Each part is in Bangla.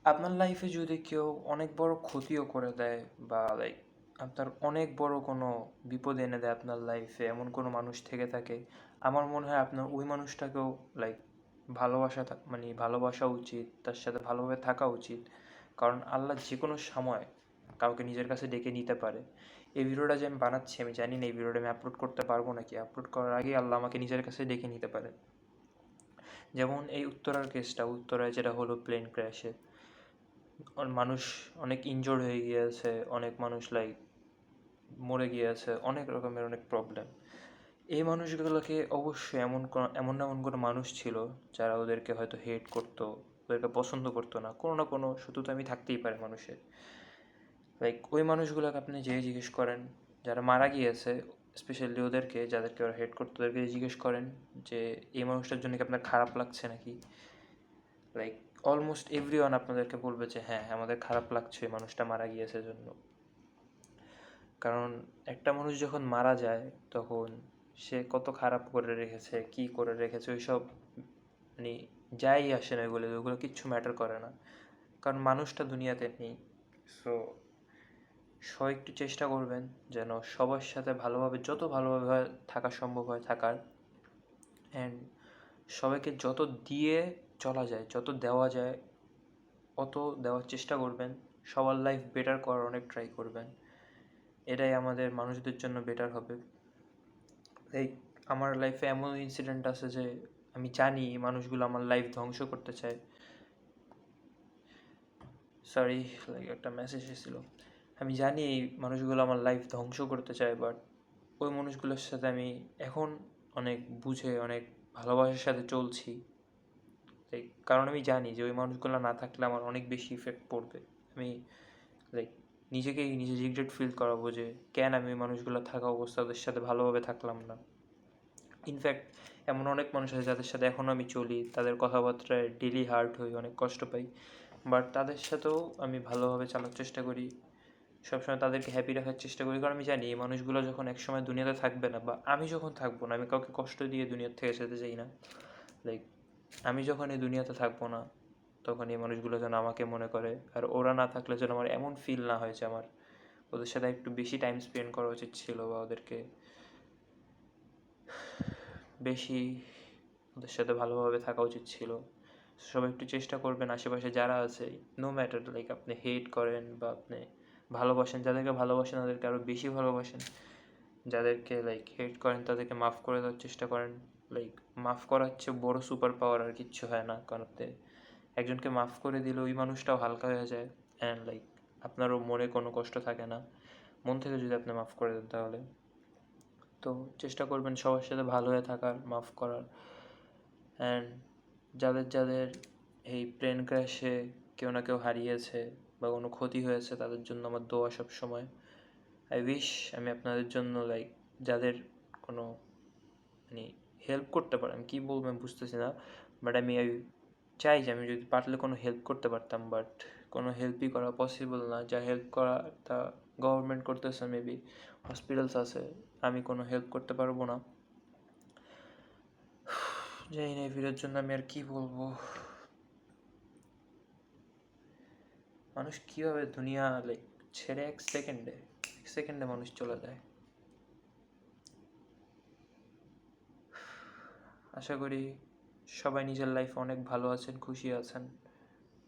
আপনার লাইফে যদি কেউ অনেক বড় ক্ষতিও করে দেয় বা আপনার অনেক বড় কোনো বিপদ এনে দেয় আপনার লাইফে, এমন কোনো মানুষ থেকে থাকে, আমার মনে হয় আপনার ওই মানুষটাকেও লাইক ভালোবাসা উচিত, তার সাথে ভালোভাবে থাকা উচিত। কারণ আল্লাহ যে কোনো সময় কাউকে নিজের কাছে ডেকে নিতে পারে। এই ভিডিওটা যে আমি বানাচ্ছি, আমি জানি না এই ভিডিওটা আমি আপলোড করতে পারবো নাকি। আপলোড করার আগেই আল্লাহ আমাকে নিজের কাছে ডেকে নিতে পারে। যেমন এই উত্তরার কেসটা, উত্তরায় যেটা হলো প্লেন ক্র্যাশে, মানুষ অনেক ইনজোর্ড হয়ে গিয়েছে, অনেক মানুষ মরে গিয়েছে, অনেক রকমের অনেক প্রবলেম। এই মানুষগুলোকে অবশ্যই এমন কোনো মানুষ ছিল যারা ওদেরকে হয়তো হেট করতো, ওদেরকে পছন্দ করতো না কোনো শত্রুতা আমি থাকতেই পারে মানুষের। ওই মানুষগুলোকে আপনি যেয়ে জিজ্ঞেস করেন, যারা মারা গিয়েছে, স্পেশালি ওদেরকে যাদেরকে ওরা হেট করতো, ওদেরকে জিজ্ঞেস করেন যে এই মানুষটার জন্য কি আপনার খারাপ লাগছে নাকি। লাইক অলমোস্ট এভরিওয়ান আপনাদেরকে বলবে যে হ্যাঁ, আমাদের খারাপ লাগছে এই মানুষটা মারা গিয়েছে জন্য। কারণ একটা মানুষ যখন মারা যায় তখন সে কত খারাপ করে রেখেছে, কি করে রেখেছে, ওইসব মানে যাই আসে না, ওগুলো কিচ্ছু ম্যাটার করে না। কারণ মানুষটা দুনিয়াতে নেই। সো সবাই একটু চেষ্টা করবেন যেন সবার সাথে যত ভালোভাবে থাকা সম্ভব হয় থাকার। অ্যান্ড সবাইকে যত দিয়ে চলা যায়, যত দেওয়া যায় অত দেওয়ার চেষ্টা করবেন। সবার লাইফ বেটার করার অনেক ট্রাই করবেন। এটাই আমাদের মানুষদের জন্য বেটার হবে। লাইক আমার লাইফে এমন ইনসিডেন্ট আছে যে আমি জানি এই মানুষগুলো আমার লাইফ ধ্বংস করতে চায়। সরি, একটা মেসেজ এসেছিল। আমি জানি এই মানুষগুলো আমার লাইফ ধ্বংস করতে চায়, বাট ওই মানুষগুলোর সাথে আমি এখন অনেক বুঝে, অনেক ভালোবাসার সাথে চলছি। কারণ আমি জানি যে ওই মানুষগুলো না থাকলে আমার অনেক বেশি ইফেক্ট পড়বে। আমি লাইক নিজে রিগ্রেট ফিল করাবো যে কেন আমি ওই মানুষগুলো থাকা অবস্থা ওদের সাথে ভালোভাবে থাকলাম না। ইনফ্যাক্ট এমন অনেক মানুষ আছে যাদের সাথে এখনও আমি চলি, তাদের কথাবার্তায় ডেলি হার্ট হই, অনেক কষ্ট পাই, বাট তাদের সাথেও আমি ভালোভাবে চালার চেষ্টা করি, সবসময় তাদেরকে হ্যাপি রাখার চেষ্টা করি। কারণ আমি জানি এই মানুষগুলো যখন একসময় দুনিয়াতে থাকবে না, বা আমি যখন থাকবো না, আমি কাউকে কষ্ট দিয়ে দুনিয়ার থেকে যেতে চাই না। লাইক আমি যখন এই দুনিয়াতে থাকবো না, তখন এই মানুষগুলো যেন আমাকে মনে করে, আর ওরা না থাকলে যেন আমার এমন ফিল না হয় যে আমার ওদের সাথে একটু বেশি টাইম স্পেন্ড করা উচিত ছিল, বা বেশি ওদের সাথে ভালোভাবে থাকা উচিত ছিল। সবাই একটু চেষ্টা করবেন আশেপাশে যারা আছে, নো ম্যাটার আপনি হেট করেন বা আপনি ভালোবাসেন, যাদেরকে ভালোবাসেন তাদেরকে আরও বেশি ভালোবাসেন, যাদেরকে হেট করেন তাদেরকে মাফ করে দেওয়ার চেষ্টা করেন। মাফ করার চেয়ে বড় সুপার পাওয়ার আর কিচ্ছু হয় না। কারণ আপনি একজনকে মাফ করে দিলে ওই মানুষটাও হালকা হয়ে যায়, অ্যান্ড আপনারও মনে কোনো কষ্ট থাকে না মন থেকে যদি আপনি মাফ করে দেন তাহলে। তো চেষ্টা করবেন সবার সাথে ভালো হয়ে থাকার, মাফ করার। অ্যান্ড যাদের এই প্লেন ক্র্যাশে কেউ না কেউ হারিয়েছে বা কোনো ক্ষতি হয়েছে, তাদের জন্য আমার দোয়া সব সময়। আই উইশ আমি আপনাদের জন্য যাদের কোনো হেল্প করতে পারে, আমি কী বলবো আমি বুঝতেছি না, বাট আমি চাই যে আমি যদি পারলে কোনো হেল্প করতে পারতাম, বাট কোনো হেল্পই করা পসিবল না। যা হেল্প করা তা গভর্নমেন্ট করতেছে, মেবি হসপিটালস আছে, আমি কোনো হেল্প করতে পারবো না। জানি না এই ভিডিওর জন্য আমি আর কি বলবো। মানুষ কীভাবে দুনিয়া ছেড়ে এক সেকেন্ডে মানুষ চলে যায়। আশা করি সবাই নিজের লাইফে অনেক ভালো আছেন, খুশি আছেন,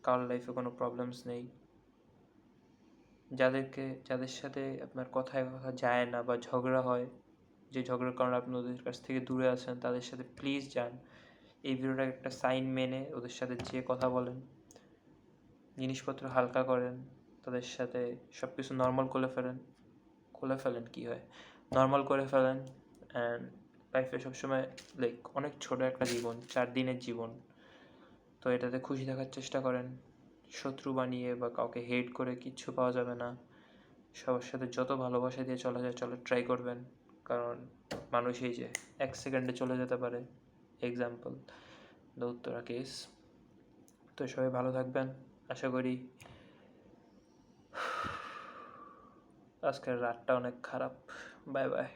কারোর লাইফে কোনো প্রবলেমস নেই। যাদের সাথে আপনার কথায় কথা যায় না বা ঝগড়া হয়, যে ঝগড়ার কারণে আপনি ওদের কাছ থেকে দূরে আছেন, তাদের সাথে প্লিজ যান। এই ভিডিওটা একটা সাইন মেনে ওদের সাথে যেয়ে কথা বলেন, জিনিসপত্র হালকা করেন, তাদের সাথে সব কিছু নর্মাল করে ফেলেন কী হয়, নর্মাল করে ফেলেন। অ্যান্ড লাইফে সবসময় অনেক ছোটো একটা জীবন, 4 দিনের জীবন, তো এটাতে খুশি থাকার চেষ্টা করেন। শত্রু বানিয়ে বা কাউকে হেট করে কিচ্ছু পাওয়া যাবে না। সবার সাথে যত ভালোবাসা দিয়ে চলা যায় চলার ট্রাই করবেন। কারণ মানুষ এই যে 1 সেকেন্ডে চলে যেতে পারে, এক্সাম্পল দ্য উত্তরা কেস। তো সবাই ভালো থাকবেন। আশা করি আজকের রাতটা অনেক খারাপ। Bye bye.